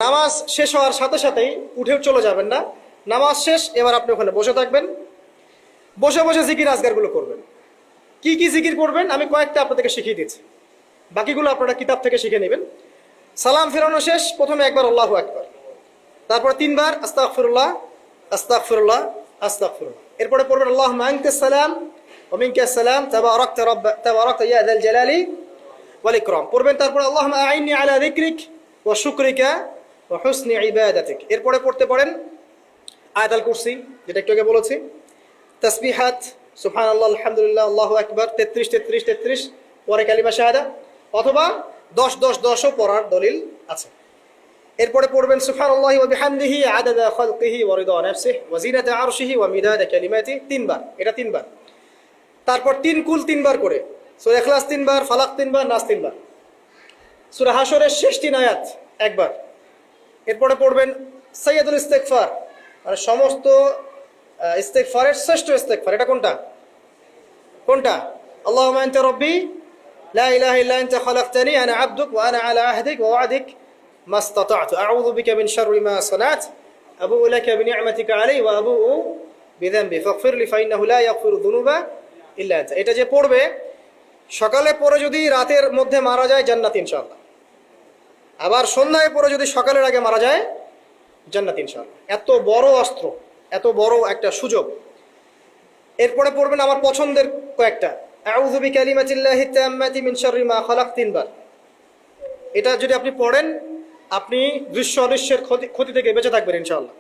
নামাজ শেষ হওয়ার সাথে সাথেই উঠেও চলে যাবেন না। নামাজ শেষ, এবার আপনি ওখানে বসে থাকবেন, বসে বসে জিকির আজগারগুলো করবেন। কি কি জিকির করবেন আমি কয়েকটা আপনাদেরকে শিখিয়ে দিচ্ছি, বাকিগুলো আপনারা কিতাব থেকে শিখে নেবেন। সালাম ফেরানো শেষ, প্রথমে একবার আল্লাহু আকবার, তারপর তিনবার আস্তাগফিরুল্লাহ আস্তাগফিরুল্লাহ আস্তাগফিরুল্লাহ। এরপরে পড়বেন আল্লাহুম্মা আনতাস সালাম ওয়া মিনকাস সালাম তাবারাকতা ইয়া যাল জালালি ওয়াল ইকরাম পড়বেন। তারপর আল্লাহুম্মা আইন্নি আলা যিকরিক ওয়া শুকরিকা ওয়া হুসনি ইবাদাতিক। এরপরে পড়তে পারেন আয়াতুল কুরসি, যেটা একটু আগে বলেছি, তাসবিহাত সুবহানাল্লাহ আলহামদুলিল্লাহ আল্লাহু আকবার 33 33 33, পরে কালিমা শাহাদা, অথবা 10 10 10ও পড়ার দলিল আছে। এরপরে পড়বেন সুবহানাল্লাহি ওয়া বিহামদিহি আদাদা খালকিহি ওয়া রিদা নাফসিহি ওয়া জিনাতা আরশিহি ওয়া মিদাদা কালিমাতি, তিনবার, এটা তিনবার। তারপর তিন কুল তিনবার করে, সূরা ইখলাস তিনবার, ফালাক তিনবার, নাস তিনবার, সূরা হাশরের শেষ তিন আয়াত একবার। এরপরে পড়বেন সাইয়্যিদুল ইস্তিগফার, মানে সমস্ত ইস্তিগফারের শ্রেষ্ঠ ইস্তিগফার। এটা কোনটা কোনটা? আল্লাহুম্মা আনতা রাব্বি লা ইলাহা ইল্লা আনতা খালাকতানি আনা আবদুক ওয়া আনা আলা আহদিক ওয়া ওয়া'দিক মাস্তাতা'তু আউযু বিকা মিন শাররি মা সানা'ত আবুউ লাকা বিনি'মাতিকা আলাইহি ওয়া আবুউ বিযানবি ফাগফিরলি ফাইন্নাহু লা ইয়াগফিরু যুনুবা ইল্লা আনতা। এটা যে পড়বে সকালে পড়ে যদি রাতের মধ্যে মারা যায় জান্নাত ইনশাআল্লাহ, আবার সন্ধ্যায় পড়ে যদি সকালের আগে মারা যায় জান্নাত ইনশাআল্লাহ। এত বড় অস্ত্র, এত বড় একটা সুযোগ। এরপরে পড়বেন আমার পছন্দের কয়েকটা, আউযু বিকালিমাতিল্লাহি তাম্মাতি মিন শাররি মা খালাক, তিনবার। এটা যদি আপনি পড়েন আপনি দৃশ্য অদৃশ্যের ক্ষতি থেকে বেঁচে থাকবেন ইনশাআল্লাহ।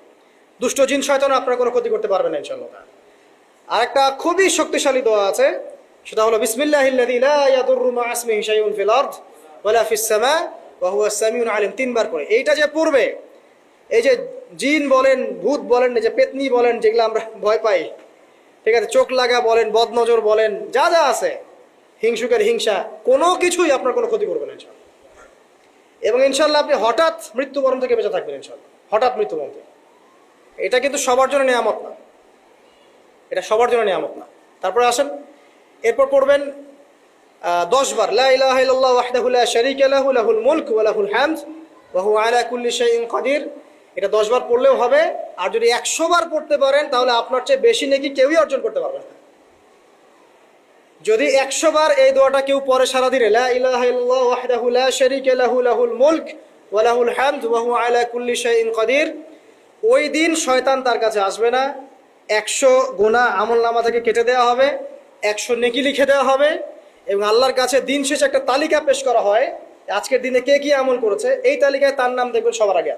দুষ্ট জিন শয়তান আপনার কোনো ক্ষতি করতে পারবে না ইনশাআল্লাহ। আর একটা খুবই শক্তিশালী দোয়া আছে, সেটা হলো বিসমিল্লাহিল্লাযী লা ইয়াদুররু মা ইসমিহি শাইউন ফিল আরদ ওয়ালা ফিস সামা ওয়া হুয়াস সামিউল আলিম, তিনবার করে। এইটা যে পড়বে, এই যে জিন বলেন, ভূত বলেন, যে পেতনি বলেন, যেগুলো আমরা ভয় পাই, ঠিক আছে, চোখ লাগা বলেন, বদনজর বলেন, যা যা আছে, হিংসুকের হিংসা, কোনো কিছুই আপনার কোনো ক্ষতি করবে না ইনশাআল্লাহ। এবং ইনশাআল্লাহ আপনি হঠাৎ মৃত্যুবরণ থেকে বেঁচে থাকবেন ইনশাআল্লাহ, হঠাৎ মৃত্যুবরণ থেকে। এটা কিন্তু সবার জন্য নিয়ামত না, এটা সবার জন্য নিয়ামত না। তারপরে আসেন, এরপর পড়বেন 10 বার লা ইলাহা ইল্লাল্লাহু ওয়াহদাহু লা শারীকা লাহু লাহুল মুলকু ওয়া লাহুল হামদ ওয়া হুয়া আলা কুল্লি শাইইন কাদির। এটা 10 বার পড়লেও হবে। আর যদি 100 বার পড়তে পারেন তাহলে আপনার চেয়ে বেশি নেকি কেউই অর্জন করতে পারবে না। যদি 100 বার এই দোয়াটা কেউ পড়ে সারাদিনে, লা ইলাহা ইল্লাল্লাহু ওয়াহদাহু লা শারীকা লাহু লাহুল মুলক ওয়া লাহুল হামদ ওয়া হুয়া আলা কুল্লি শাইইন কাদির, ওই দিন শয়তান তার কাছে আসবে না। 100 গুনাহ আমলনামা থেকে কেটে দেওয়া হবে, 100 নেকি লিখে দেওয়া হবে, এবং আল্লাহর কাছে দিন শেষে একটা তালিকা পেশ করা হয়, আজকের দিনে কে কি আমল করেছে, এই তালিকায় তার নাম দেখবেন সবার আগে।